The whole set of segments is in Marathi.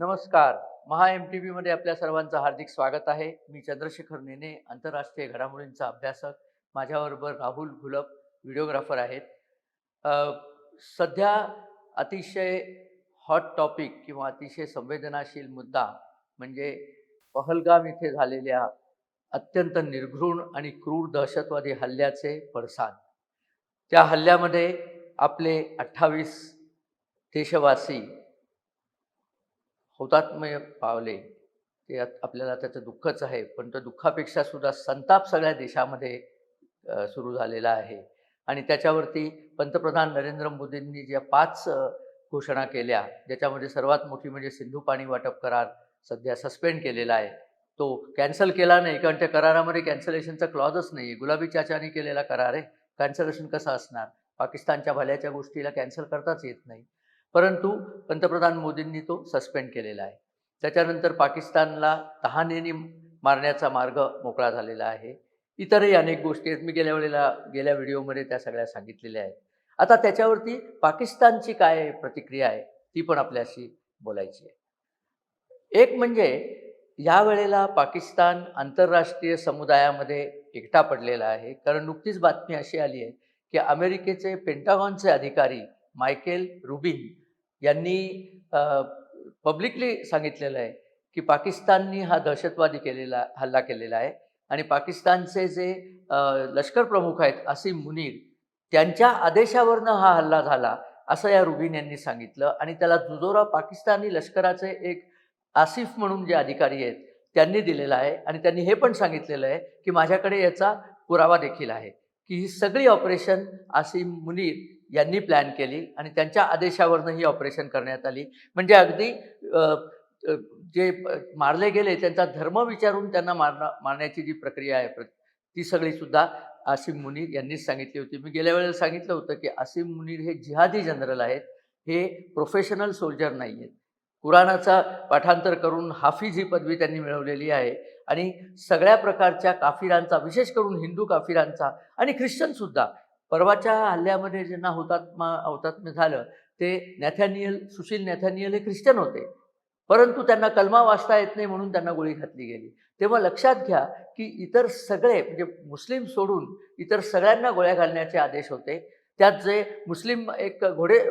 नमस्कार. महा एम-टी-व्ही मध्ये आपल्या सर्वांचं हार्दिक स्वागत आहे. मी चंद्रशेखर नेने, आंतरराष्ट्रीय घडामोडींचा अभ्यासक. माझ्याबरोबर राहुल घुलप, व्हिडिओग्राफर आहेत. अ, सध्या अतिशय हॉट टॉपिक किंवा अतिशय संवेदनाशील मुद्दा म्हणजे पहलगाम इथे झालेल्या अत्यंत निर्घृण आणि क्रूर दहशतवादी हल्ल्याचे पडसाद. त्या हल्ल्यामध्ये आपले 28 देशवासी हुतात्म्य पावले. ते आपल्याला त्याचं दुःखच आहे. पण त्या दुःखापेक्षा सुद्धा संताप सगळ्या देशामध्ये सुरू झालेला आहे. आणि त्याच्यावरती पंतप्रधान नरेंद्र मोदींनी ज्या 5 घोषणा केल्या, ज्याच्यामध्ये सर्वात मोठी म्हणजे सिंधू पाणी वाटप करार सध्या सस्पेंड केलेला आहे. तो कॅन्सल केला नाही, कारण त्या करारामध्ये कॅन्सलेशनचा क्लॉजच नाही आहे. गुलाबी चाचाने केलेला करार आहे. कॅन्सलेशन कसं असणार? पाकिस्तानच्या भल्याच्या गोष्टीला कॅन्सल करताच येत नाही. परंतु पंतप्रधान मोदींनी तो सस्पेंड केलेला आहे. त्याच्यानंतर पाकिस्तानला तहानेने मारण्याचा मार्ग मोकळा झालेला आहे. इतरही अनेक गोष्टी आहेत. मी गेल्या व्हिडिओमध्ये त्या सगळ्या सांगितलेल्या आहेत. आता त्याच्यावरती पाकिस्तानची काय प्रतिक्रिया आहे, ती पण आपल्याशी बोलायची आहे. एक म्हणजे यावेळेला पाकिस्तान आंतरराष्ट्रीय समुदायामध्ये एकटा पडलेला आहे. कारण नुकतीच बातमी अशी आली आहे, की अमेरिकेचे पेंटागॉनचे अधिकारी मायकेल रुबिन यांनी पब्लिकली सांगितलेलं आहे, की पाकिस्ताननी हा दहशतवादी हल्ला केलेला आहे आणि पाकिस्तानचे जे लष्कर प्रमुख आहेत असीम मुनीर, त्यांच्या आदेशावरनं हा हल्ला झाला, असं या रुबिन यांनी सांगितलं. आणि त्याला दुजोरा पाकिस्तानी लष्कराचे एक आसिफ म्हणून जे अधिकारी आहेत त्यांनी दिलेला आहे. आणि त्यांनी हे पण सांगितलेलं आहे, की माझ्याकडे याचा पुरावा देखील आहे, की ही सगळी ऑपरेशन आसिम मुनीर यांनी प्लॅन केली आणि त्यांच्या आदेशावरनं ही ऑपरेशन करण्यात आली. म्हणजे अगदी अ, अ, जे मारले गेले त्यांचा धर्म विचारून त्यांना मारण्याची जी प्रक्रिया आहे ती सगळीसुद्धा आसिम मुनीर यांनीच सांगितली होती. मी गेल्या वेळेला सांगितलं होतं, की आसिम मुनीर हे जिहादी जनरल आहेत. हे प्रोफेशनल सोल्जर नाही आहेत. कुराणाचा पाठांतर करून हाफिज ही पदवी त्यांनी मिळवलेली आहे आणि सगळ्या प्रकारच्या काफिरांचा, विशेष करून हिंदू काफिरांचा आणि ख्रिश्चनसुद्धा, परवाच्या हल्ल्यामध्ये ज्यांना हुतात्म्य झालं ते सुशील नॅथॅनियल हे ख्रिश्चन होते. परंतु त्यांना कलमा वाचता येत नाही म्हणून त्यांना गोळी घातली गेली. तेव्हा लक्षात घ्या, की इतर सगळे म्हणजे मुस्लिम सोडून इतर सगळ्यांना गोळ्या घालण्याचे आदेश होते. त्यात जे मुस्लिम एक घोडे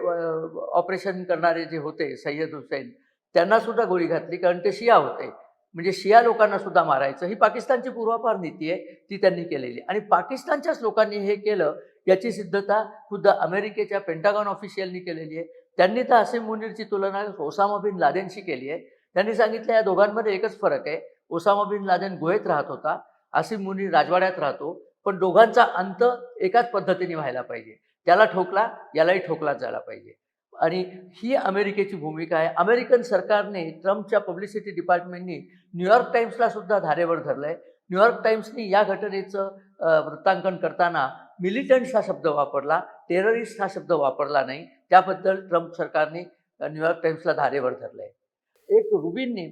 ऑपरेशन करणारे जे होते सय्यद हुसैन, त्यांनासुद्धा गोळी घातली, कारण ते शिया होते. म्हणजे शिया लोकांनासुद्धा मारायचं, ही पाकिस्तानची पूर्वापार नीती आहे, ती त्यांनी केलेली. आणि पाकिस्तानच्याच लोकांनी हे केलं याची सिद्धता खुद्द अमेरिकेच्या पेंटागॉन ऑफिशियलनी केलेली आहे. त्यांनी तर आसिम मुनीरची तुलना ओसामा बिन लादेनशी केली आहे. त्यांनी सांगितलं या दोघांमध्ये एकच फरक आहे. ओसामा बिन लादेन गुहेत राहत होता, आसिम मुनीर राजवाड्यात राहतो. पण दोघांचा अंत एकाच पद्धतीने व्हायला पाहिजे. त्याला ठोकला, यालाही ठोकलाच जायला पाहिजे. आणि ही अमेरिकेची भूमिका आहे. अमेरिकन सरकारने, ट्रम्पच्या पब्लिसिटी डिपार्टमेंटनी न्यूयॉर्क टाइम्सला सुद्धा धारेवर धरलंय. न्यूयॉर्क टाइम्सनी या घटनेचं वृत्तांकन करताना मिलिटंट्स हा शब्द वापरला, टेररिस्ट हा शब्द वापरला नाही. त्याबद्दल ट्रम्प सरकारने न्यूयॉर्क टाइम्सला धारेवर धरलंय.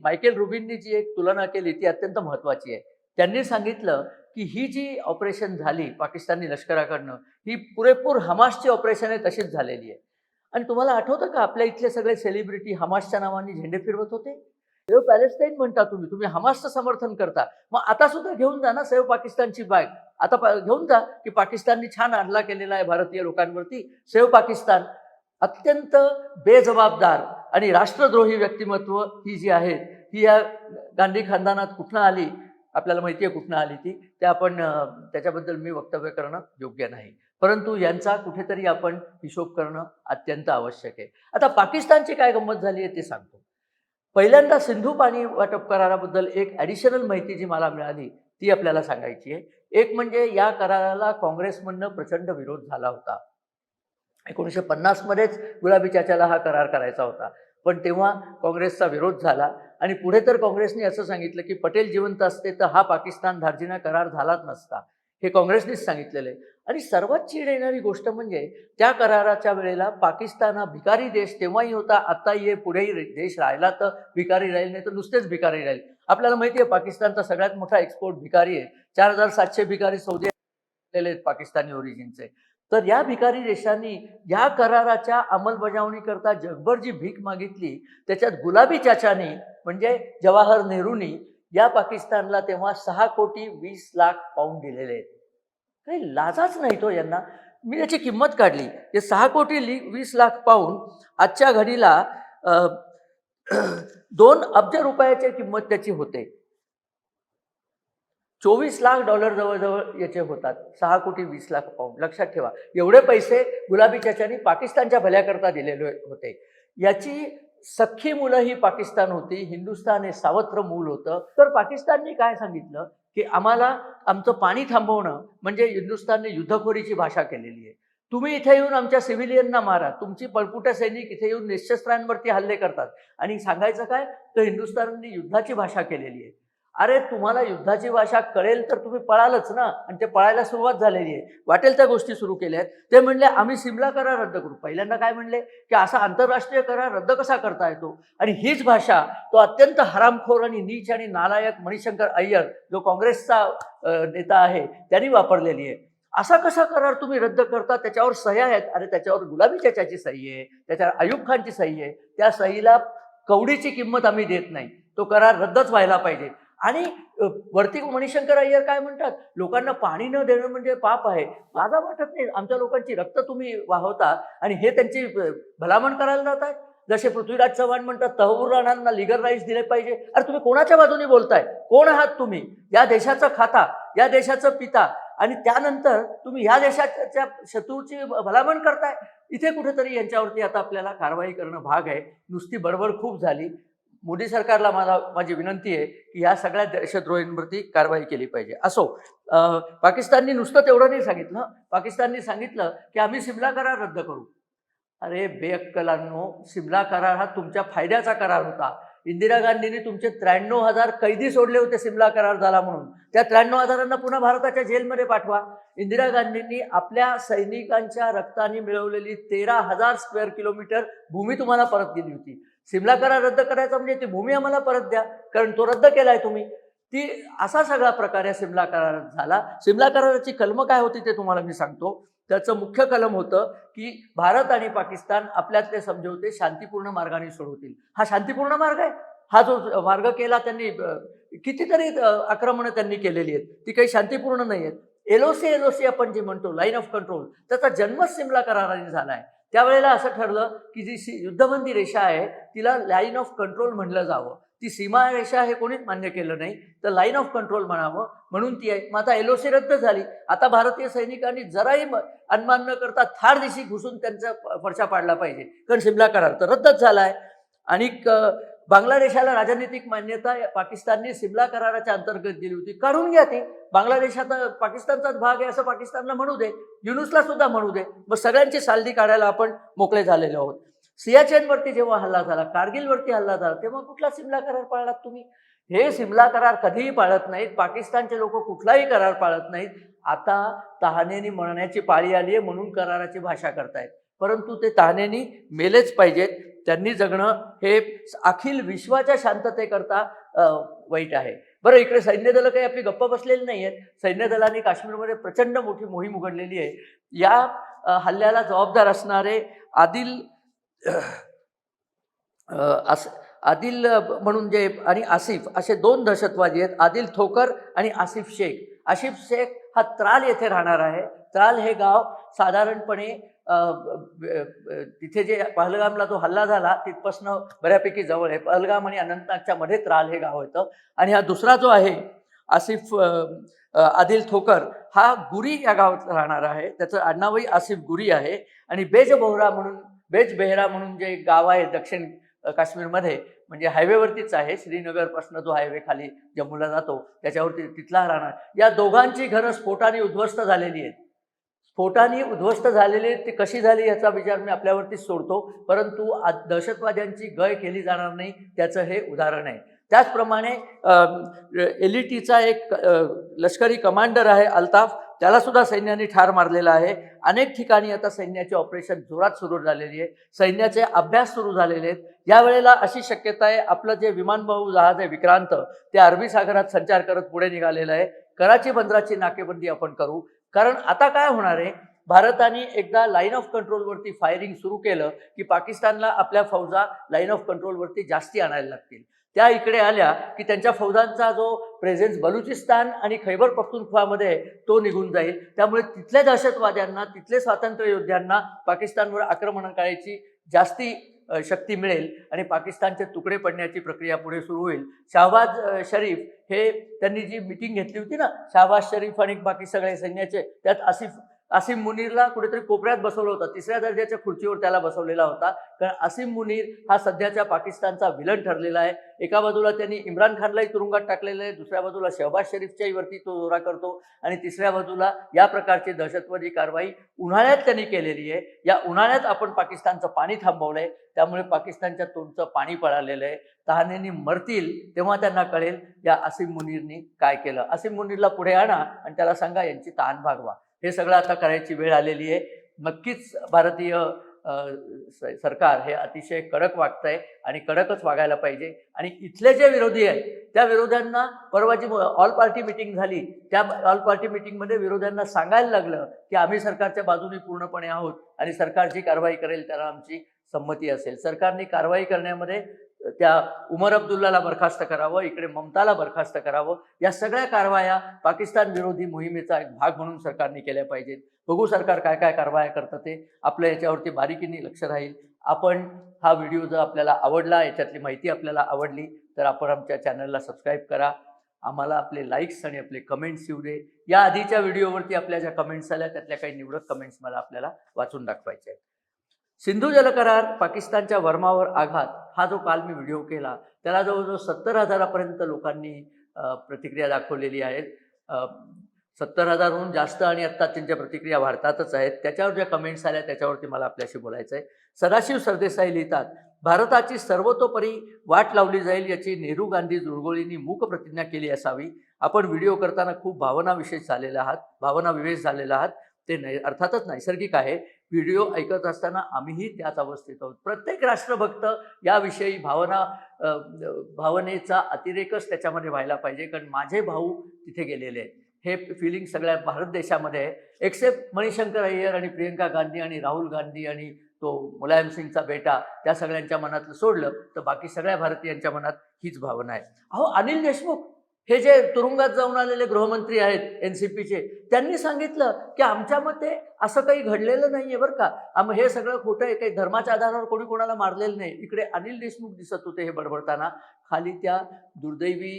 मायकेल रुबिननी जी एक तुलना केली ती अत्यंत महत्त्वाची आहे. त्यांनी सांगितलं, की ही जी ऑपरेशन झाली पाकिस्तानी लष्कराकडनं, ही पुरेपूर हमासची ऑपरेशन आहे तशीच झालेली आहे. आणि तुम्हाला आठवतं का आपल्या इथले सगळे सेलिब्रिटी हमासच्या नावाने झेंडे फिरवत होते? सेव्ह पॅलेस्टाईन म्हणता तुम्ही, तुम्ही हमासचं समर्थन करता. मग आता सुद्धा घेऊन जा ना सेव्ह पाकिस्तानची बाग. आता घेऊन जा, की पाकिस्तानने छान हल्ला केलेला आहे भारतीय लोकांवरती. सेव्ह पाकिस्तान. अत्यंत बेजबाबदार आणि राष्ट्रद्रोही व्यक्तिमत्व ही जी आहेत, ही या गांधी खानदानात कुठनं आली, आपल्याला माहिती आहे कुठनं आली ती. ते आपण त्याच्याबद्दल मी वक्तव्य करणं योग्य नाही. परंतु यांचा कुठेतरी आपण हिशोब करणं अत्यंत आवश्यक आहे. आता पाकिस्तानची काय गंमत झाली आहे ते सांगतो. पहिल्यांदा सिंधू पाणी वाटप कराराबद्दल एक ॲडिशनल माहिती जी मला मिळाली ती आपल्याला सांगायची आहे. एक म्हणजे या कराराला काँग्रेसमधनं प्रचंड विरोध झाला होता. 1950 मध्येच गुलाबी चाचाला हा करार करायचा होता. पण तेव्हा काँग्रेसचा विरोध झाला आणि पुढे तर काँग्रेसने असं सांगितलं, की पटेल जिवंत असते तर हा पाकिस्तान धार्जिना करार झालाच नसता. हे काँग्रेसनेच सांगितलेलं आहे. आणि सर्वात चीड येणारी गोष्ट म्हणजे त्या कराराच्या वेळेला पाकिस्तान हा भिकारी देश तेव्हाही होता, आत्ताही आहे, पुढेही देश राहिला तर भिकारी राहील, नाही तर नुसतेच भिकारी राहील. आपल्याला माहिती आहे पाकिस्तानचा सगळ्यात मोठा एक्सपोर्ट भिकारी आहे. 4700 भिकारी सौदी आहेत पाकिस्तानी ओरिजिनचे. तर या भिकारी देशांनी या कराराच्या अंमलबजावणीकरता जगभर जी भीक मागितली, त्याच्यात गुलाबी चाचानी म्हणजे जवाहर नेहरूंनी या पाकिस्तानला तेव्हा 6,20,00,000 पाऊंड दिलेले आहेत. काही लाजाच नाही तो यांना. मी त्याची किंमत काढली. ते 6,20,00,000 पाऊंड आजच्या घडीला 2 अब्ज रुपयाची किंमत त्याची होते. $24,00,000 जवळजवळ याचे होतात. 6,20,00,000 पाऊंड. लक्षात ठेवा, एवढे पैसे गुलाबी चाचांनी पाकिस्तानच्या भल्याकरता दिलेले होते. याची सख्खी मुलं ही पाकिस्तान होती. हिंदुस्थान हे सावत्र मूल होतं. तर पाकिस्तानने काय सांगितलं की आम्हाला आमचं पाणी थांबवणं म्हणजे हिंदुस्थानने युद्धखोरीची भाषा केलेली आहे. तुम्ही इथे येऊन आमच्या सिव्हिलियनना मारा. तुमची पळपुटा सैनिक इथे येऊन निशस्त्रांवरती हल्ले करतात आणि सांगायचं काय, तर हिंदुस्थानने युद्धाची भाषा केलेली आहे. अरे तुम्हाला युद्धाची भाषा कळेल तर तुम्ही पळालच ना, आणि ते पळायला सुरुवात झालेली आहे. वाटेल त्या गोष्टी सुरू केल्या आहेत. ते म्हणले आम्ही सिमला करार रद्द करू. पहिल्यांदा काय म्हणले की असा आंतरराष्ट्रीय करार रद्द कसा करता येतो, आणि हीच भाषा तो अत्यंत हरामखोर आणि नीच आणि नालायक मणिशंकर अय्यर जो काँग्रेसचा नेता आहे त्यांनी वापरलेली आहे. असा कसा करार तुम्ही रद्द करता, त्याच्यावर सह्या आहेत. अरे त्याच्यावर गुलाबी चाचाची सही आहे, त्याच्यावर अयूब खानची सही आहे. त्या सहीला कवडीची किंमत आम्ही देत नाही. तो करार रद्दच व्हायला पाहिजे. आणि वरती मणिशंकर अय्यर काय म्हणतात, लोकांना पाणी न देणं म्हणजे पाप आहे. माझा वाटत नाही. आमच्या लोकांची रक्त तुम्ही वाहवता आणि हे त्यांची भलामण करायला जाताय. जसे पृथ्वीराज चव्हाण म्हणतात तहव्वूर राणांना लिगर राईस दिले पाहिजे. अरे तुम्ही कोणाच्या बाजूने बोलताय? कोण आहात तुम्ही? या देशाचा खाता, या देशाचं पिता, आणि त्यानंतर तुम्ही ह्या देशाच्या शत्रूची भलामण करताय. इथे कुठेतरी यांच्यावरती आता आपल्याला कारवाई करणं भाग आहे. नुसती बडबड खूप झाली. मोदी सरकारला माझी विनंती आहे की या सगळ्या देशद्रोहींवरती कारवाई केली पाहिजे. असो, पाकिस्ताननी नुसतं तेवढं नाही सांगितलं. पाकिस्ताननी सांगितलं की आम्ही सिमला करार रद्द करू. अरे बेअक्कलांनो, सिमला करार हा तुमच्या फायद्याचा करार होता. इंदिरा गांधींनी तुमचे 93,000 कैदी सोडले होते सिमला करार झाला म्हणून. त्या 93,000 पुन्हा भारताच्या जेलमध्ये पाठवा. इंदिरा गांधींनी आपल्या सैनिकांच्या रक्ताने मिळवलेली 13,000 स्क्वेअर किलोमीटर भूमी तुम्हाला परत दिली होती. सिमला करार रद्द करायचा म्हणजे ती भूमी आम्हाला परत द्या, कारण तो रद्द केलाय तुम्ही. ती असा सगळा प्रकार या सिमला करारात झाला. सिमला कराराची कलमं काय होती ते तुम्हाला मी सांगतो. त्याचं मुख्य कलम होतं की भारत आणि पाकिस्तान आपल्यातले समझोते शांतीपूर्ण मार्गाने सोडवतील. हा शांतीपूर्ण मार्ग आहे. हा जो मार्ग केला त्यांनी, कितीतरी आक्रमणं त्यांनी केलेली आहेत, ती काही शांतीपूर्ण नाही आहेत. एलओसी आपण जे म्हणतो, लाईन ऑफ कंट्रोल, त्याचा जन्मच सिमला कराराने झाला आहे. त्यावेळेला असं ठरलं की जी युद्धबंदी रेषा आहे तिला लाईन ऑफ कंट्रोल म्हणलं जावं. ती सीमा रेषा हे कोणीच मान्य केलं नाही, तर लाईन ऑफ कंट्रोल म्हणावं, म्हणून ती आहे. मग आता एलओसी रद्द झाली. आता भारतीय सैनिकांनी जराही अनमान न करता थार दिशी घुसून त्यांचा फडशा पाडला पाहिजे, कारण सिमला करार तर रद्दच झाला आहे. आणि बांगलादेशाला राजनैतिक मान्यता पाकिस्तानने सिमला कराराच्या अंतर्गत दिली होती. काढून घ्या ती. बांगलादेशात पाकिस्तानचाच भाग आहे असं पाकिस्तानला म्हणू दे, युनुसला सुद्धा म्हणू दे. मग सगळ्यांची सालदी काढायला आपण मोकळे झालेलो आहोत. सियाचेनवरती जेव्हा हल्ला झाला, कारगिलवरती हल्ला झाला, तेव्हा कुठला सिमला करार पाळलात तुम्ही? हे सिमला करार कधीही पाळत नाहीत. पाकिस्तानचे लोक कुठलाही करार पाळत नाहीत. आता तहानेनी मरण्याची पाळी आली आहे म्हणून कराराची भाषा करतायत, परंतु ते तहानेनी मेलेच पाहिजेत. त्यांनी जगणं हे अखिल विश्वाच्या शांततेकरता वाईट आहे. बरं, इकडे सैन्य दलं काही आपली गप्प बसलेली नाही आहेत. सैन्य दलाने काश्मीरमध्ये प्रचंड मोठी मोहीम उघडलेली आहे. या हल्ल्याला जबाबदार असणारे आदिल म्हणून जे आणि आसिफ असे 2 दहशतवादी आहेत. आदिल थोकर आणि आसिफ शेख. आसिफ शेख हा त्राल येथे राहणार आहे. त्राल हे गाव साधारणपणे तिथे जे पहलगामला जो हल्ला झाला तिथपासनं बऱ्यापैकी जवळ आहे. पहलगाम आणि अनंतनागच्या मध्ये त्राल हे गाव होतं. आणि हा दुसरा जो आहे आसिफ आदिल थोकर, हा गुरी या गावात राहणार आहे. त्याचं आडनावही आसिफ गुरी आहे. आणि बेजबेहरा म्हणून जे गाव आहे दक्षिण काश्मीरमध्ये, म्हणजे हायवेवरतीच आहे. श्रीनगरपासून जो हायवे खाली जम्मूला जातो त्याच्यावरती तिथला राहणार. या दोघांची घरं स्फोटाने उद्ध्वस्त झालेली आहेत. स्फोटाने उद्ध्वस्त झालेली ती कशी झाली याचा विचार मी आपल्यावरतीच सोडतो, परंतु दहशतवाद्यांची गय केली जाणार नाही त्याचं हे उदाहरण आहे. त्याचप्रमाणे एलईटीचा एक लष्करी कमांडर आहे अल्ताफ, त्याला सुद्धा सैन्याने ठार मारलेला आहे. अनेक ठिकाणी आता सैन्याचे ऑपरेशन जोरात सुरू झालेली आहे. सैन्याचे अभ्यास सुरू झालेले आहेत. यावेळेला अशी शक्यता आहे आपलं जे विमानवाहू जहाज आहे विक्रांत, ते अरबी सागरात संचार करत पुढे निघालेलं आहे. कराची बंदराची नाकेबंदी आपण करू, कारण आता काय होणार आहे, भारताने एकदा लाईन ऑफ कंट्रोलवरती फायरिंग सुरू केलं की पाकिस्तानला आपल्या फौजा लाईन ऑफ कंट्रोलवरती जास्ती आणायला लागतील. त्या इकडे आल्या की त्यांच्या फौजांचा जो प्रेझेन्स बलुचिस्तान आणि खैबर पख्तूनख्वामध्ये तो निघून जाईल. त्यामुळे तिथल्या दहशतवाद्यांना, तिथले स्वातंत्र्य योद्ध्यांना पाकिस्तानवर आक्रमण करायची जास्ती शक्ती मिळेल आणि पाकिस्तानचे तुकडे पडण्याची प्रक्रिया पुढे सुरू होईल. शाहबाज शरीफ हे त्यांनी जी मिटिंग घेतली होती ना, शाहबाज शरीफ आणि बाकी सगळे सैन्याचे, त्यात आसिम मुनीरला कुठेतरी कोपऱ्यात बसवलं होतं. 3ऱ्या दर्जाच्या खुर्चीवर त्याला बसवलेला होता. कारण आसिम मुनीर हा सध्याच्या पाकिस्तानचा विलन ठरलेला आहे. एका बाजूला त्यांनी इम्रान खानलाही तुरुंगात टाकलेलं आहे, दुसऱ्या बाजूला शहबाज शरीफच्याही वरती तो जोरा करतो आणि तिसऱ्या बाजूला या प्रकारची दहशतवादी कारवाई उन्हाळ्यात त्यांनी केलेली आहे. या उन्हाळ्यात आपण पाकिस्तानचं पाणी थांबवलंय, त्यामुळे पाकिस्तानच्या तोंडचं पाणी पळालेलं आहे. तहानेनी मरतील तेव्हा त्यांना कळेल या आसिम मुनीरनी काय केलं. आसिम मुनीरला पुढे आणा आणि त्याला सांगा यांची तहान भागवा. हे सगळं आता करायची वेळ आलेली आहे. नक्कीच भारतीय सरकार हे अतिशय कडक वागतंय आणि कडकच वागायला पाहिजे. आणि इथले जे विरोधी आहेत त्या विरोध्यांना, परवा जी ऑल पार्टी मिटिंग झाली त्या ऑल पार्टी मिटिंगमध्ये विरोध्यांना सांगायला लागलं की आम्ही सरकारच्या बाजूने पूर्णपणे आहोत आणि सरकार जी कारवाई करेल त्याला आमची संमती असेल. सरकारने कारवाई करण्यामध्ये त्या उमर अब्दुल्लाला बरखास्त करावं, इकडे ममताला बरखास्त करावं. या सगळ्या कारवाया पाकिस्तान विरोधी मोहिमेचा एक भाग म्हणून सरकारने केल्या पाहिजेत. बघू सरकार काय काय कारवाया करतं ते. आपलं याच्यावरती बारीकीने लक्ष राहील. आपण हा व्हिडिओ जर आपल्याला आवडला, याच्यातली माहिती आपल्याला आवडली तर आपण आमच्या चॅनलला सबस्क्राईब करा. आम्हाला आपले लाईक्स आणि आपले कमेंट्स येऊ दे. या आधीच्या व्हिडिओवरती आपल्या ज्या कमेंट्स आल्या त्यातल्या काही निवडक कमेंट्स मला आपल्याला वाचून दाखवायचे आहेत. सिंधू जलकरार, पाकिस्तानच्या वर्मावर आघात, हा जो काल मी व्हिडिओ केला त्याला जवळजवळ 70,000पर्यंत लोकांनी प्रतिक्रिया दाखवलेली आहे. 70,000हून जास्त आणि आत्ता त्यांच्या प्रतिक्रिया वाढतातच आहेत. त्याच्यावर ज्या कमेंट्स आल्या त्याच्यावरती मला आपल्याशी बोलायचं आहे. सदाशिव सरदेसाई लिहितात, भारताची सर्वतोपरी वाट लावली जाईल याची नेहरू गांधी जुळगोळींनी मूक प्रतिज्ञा केली असावी. आपण व्हिडिओ करताना खूप भावनाविशेष झालेला आहात. ते अर्थातच नैसर्गिक आहे. व्हिडिओ ऐकत असताना आम्हीही त्याच अवस्थेत आहोत. प्रत्येक राष्ट्रभक्त याविषयी भावनेचा अतिरेकच त्याच्यामध्ये व्हायला पाहिजे. कारण माझे भाऊ तिथे गेलेले आहेत हे फिलिंग सगळ्या भारत देशामध्ये आहे. एक्सेप्ट मणिशंकर अय्यर आणि प्रियंका गांधी आणि राहुल गांधी आणि तो मुलायम सिंगचा बेटा, त्या सगळ्यांच्या मनातलं सोडलं तर बाकी सगळ्या भारतीयांच्या मनात हीच भावना आहे. अहो, अनिल देशमुख हे जे तुरुंगात जाऊन आलेले गृहमंत्री आहेत NCPचे, त्यांनी सांगितलं की आमच्या मते असं काही घडलेलं नाही आहे बरं का, हे सगळं खोटं आहे, काही धर्माच्या आधारावर कोणी कोणाला मारलेलं नाही. इकडे अनिल देशमुख दिसत होते हे बडबडताना. खाली त्या दुर्दैवी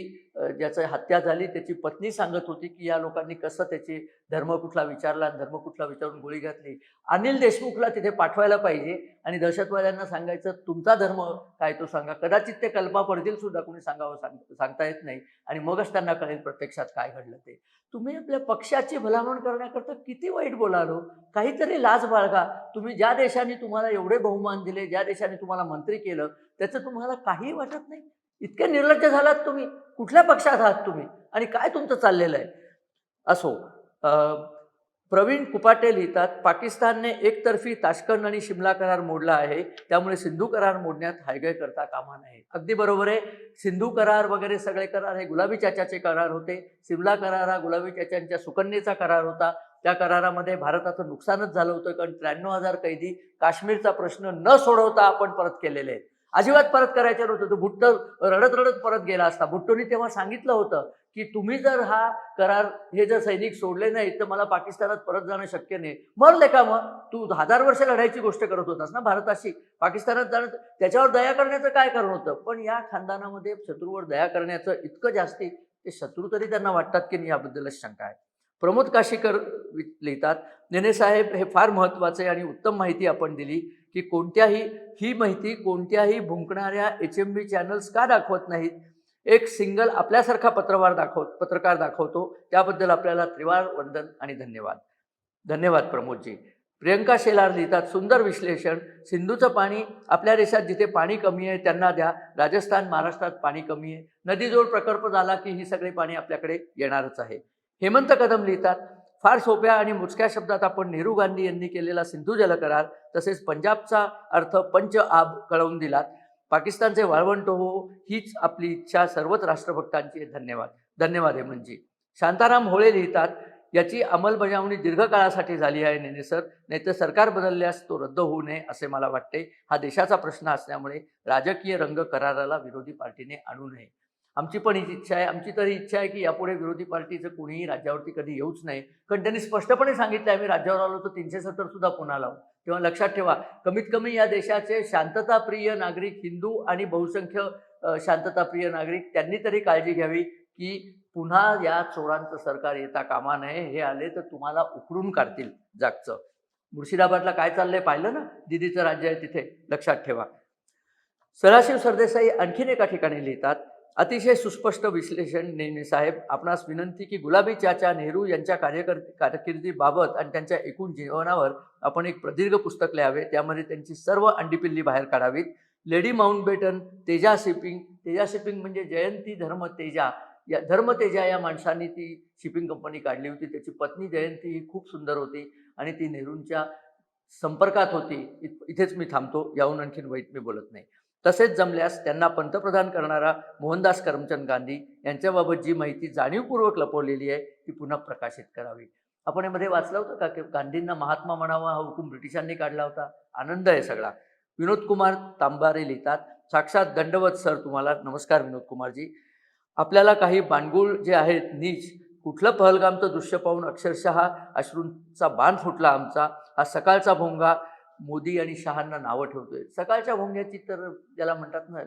ज्याची हत्या झाली त्याची पत्नी सांगत होती की या लोकांनी कसं त्याची धर्म कुठला विचारला, धर्म कुठला विचारून गोळी घातली. अनिल देशमुखला तिथे पाठवायला पाहिजे आणि दहशतवाद्यांना सांगायचं तुमचा धर्म काय तो सांगा. कदाचित ते कल्पा पडतील सुद्धा, कोणी सांगता येत नाही. आणि मगच त्यांना कळेल प्रत्यक्षात काय घडलं ते. तुम्ही आपल्या पक्षाची भलामण करण्याकरता किती वाईट बोलालो. काहीतरी लाज बाळगा. तुम्ही ज्या देशाने तुम्हाला एवढे बहुमान दिले, ज्या देशाने तुम्हाला मंत्री केलं, त्याचं तुम्हाला काही वाटत नाही. इतके निर्लज्ज झालात तुम्ही. कुठल्या पक्षात आहात तुम्ही आणि काय तुमचं चाललेलं आहे. असो, प्रवीण कुपाटे लिहितात, पाकिस्तानने एकतर्फी ताश्कंद आणि शिमला करार मोडला आहे, त्यामुळे सिंधू करार मोडण्यात हायगय करता कामा नये. अगदी बरोबर आहे. सिंधू करार वगैरे सगळे करार हे गुलाबी चाचाचे करार होते. शिमला करार हा गुलाबी चाचांच्या सुकन्येचा करार होता. त्या करारामध्ये भारताचं नुकसानच झालं होतं. कारण 93,000 कैदी काश्मीरचा प्रश्न न सोडवता आपण परत केलेले आहेत. अजिबात परत करायचं नव्हतं. तो भुट्टो रडत रडत परत गेला असता. भुट्टोनी तेव्हा सांगितलं होतं की तुम्ही जर हा करार, हे जर सैनिक सोडले नाही तर मला पाकिस्तानात परत जाणं शक्य नाही. मरले का मग? तू 1000 वर्ष लढायची गोष्ट करत होतास ना भारताशी. पाकिस्तानात जाणं, त्याच्यावर दया करण्याचं काय कारण होतं? पण या खानदानामध्ये शत्रूवर दया करण्याचं इतकं जास्ती, ते शत्रू तरी त्यांना वाटतात की नाही याबद्दलच शंका आहे. प्रमोद काशीकर लिहितात, नेने साहेब हे फार महत्त्वाचे आणि उत्तम माहिती आपण दिली की ही माहिती कोणत्याही भुंकणाऱ्या HMV चॅनल्स का दाखवत नाहीत. एक सिंगल आपल्यासारखा पत्रकार दाखवतो. त्याबद्दल आपल्याला त्रिवार वंदन आणि धन्यवाद. धन्यवाद प्रमोदजी. प्रियंका शेलार लिहितात, सुंदर विश्लेषण. सिंधूचं पाणी आपल्या देशात जिथे पाणी कमी आहे त्यांना द्या. राजस्थान, महाराष्ट्रात पाणी कमी आहे. नदीजोड प्रकल्प झाला की ही सगळी पाणी आपल्याकडे येणारच आहे. हेमंत कदम लिहितात, फार सोप्या आणि मोजक्या शब्दात आपण नेहरू गांधी यांनी केलेला सिंधू जलकरार तसेच पंजाबचा अर्थ पंच आब कळवून दिलात. पाकिस्तानचे वाळवंट हो हीच आपली इच्छा सर्वच राष्ट्रभक्तांची. धन्यवाद. धन्यवाद हेमंतजी. शांताराम होळे लिहितात, याची अंमलबजावणी दीर्घकाळासाठी झाली आहे नेने सर, नाहीतर सरकार बदलल्यास तो रद्द होऊ नये असे मला वाटते. हा देशाचा प्रश्न असल्यामुळे राजकीय रंग कराराला विरोधी पार्टीने आणू नये. आमची पण हीच इच्छा आहे. आमची तरी इच्छा आहे की यापुढे विरोधी पार्टीचं कुणीही राज्यावरती कधी येऊच नाही. कारण त्यांनी स्पष्टपणे सांगितलं आहे, आम्ही राज्यावर आलो तर 370 सुद्धा पुन्हा लावू. तेव्हा लक्षात ठेवा, कमीत कमी या देशाचे शांतताप्रिय नागरिक, हिंदू आणि बहुसंख्य शांतताप्रिय नागरिक, त्यांनी तरी काळजी घ्यावी की पुन्हा या चोरांचं सरकार येता कामा नये. हे आले तर तुम्हाला उखडून काढतील जागचं. मुर्शिदाबादला काय चाललंय पाहिलं ना, दीदीचं राज्य आहे तिथे, लक्षात ठेवा. सदाशिव सरदेसाई आणखीन एका ठिकाणी लिहितात, अतिशय सुस्पष्ट विश्लेषण नेने साहेब. आपणास विनंती की गुलाबी चाचा नेहरू यांच्या कारकिर्दीबाबत आणि त्यांच्या एकूण जीवनावर आपण एक प्रदीर्घ पुस्तक लिहावे. त्यामध्ये त्यांची सर्व अंडीपिल्ली बाहेर काढावीत. लेडी माउंटबेटन, तेजा शिपिंग म्हणजे जयंती धर्मतेजा, या धर्मतेजा या माणसांनी ती शिपिंग कंपनी काढली होती. त्याची पत्नी जयंती ही खूप सुंदर होती आणि ती नेहरूंच्या संपर्कात होती. इथेच मी थांबतो, याहून आणखीन वाईट मी बोलत नाही. तसेच जमल्यास त्यांना पंतप्रधान करणारा मोहनदास करमचंद गांधी यांच्याबाबत जी माहिती जाणीवपूर्वक लपवलेली आहे ती पुन्हा प्रकाशित करावी. आपण यामध्ये वाचलं होतं का की गांधींना महात्मा म्हणावा हा हुकूम ब्रिटिशांनी काढला होता? आनंद आहे सगळा. विनोद कुमार तांबारे लिहितात, साक्षात दंडवत सर तुम्हाला. नमस्कार विनोद कुमारजी. आपल्याला काही बाणगुळ जे आहेत नीच, कुठलं पहलगामचं दृश्य पाहून अक्षरशः अश्रूंचा बाण फुटला आमचा. हा सकाळचा भोंगा मोदी आणि शहांना नावं ठेवतोय. सकाळच्या भोंग्याची तर ज्याला म्हणतात ना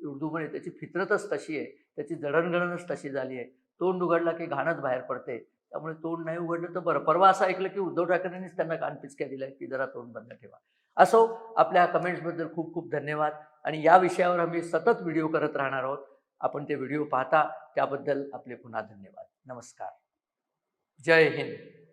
उर्दूमध्ये, त्याची फितरतच तशी आहे, त्याची जडणघडणच तशी झाली आहे. तोंड उघडला की घाणच बाहेर पडते. त्यामुळे तोंड नाही उघडलं तर बरं. परवा असं ऐकलं की उद्धव ठाकरेंनीच त्यांना कानपिचक्या दिल्या की जरा तोंड बंद ठेवा. असो, आपल्या कमेंट्सबद्दल खूप खूप धन्यवाद. आणि या विषयावर आम्ही सतत व्हिडिओ करत राहणार आहोत. आपण ते व्हिडिओ पाहता त्याबद्दल आपले पुन्हा धन्यवाद. नमस्कार. जय हिंद.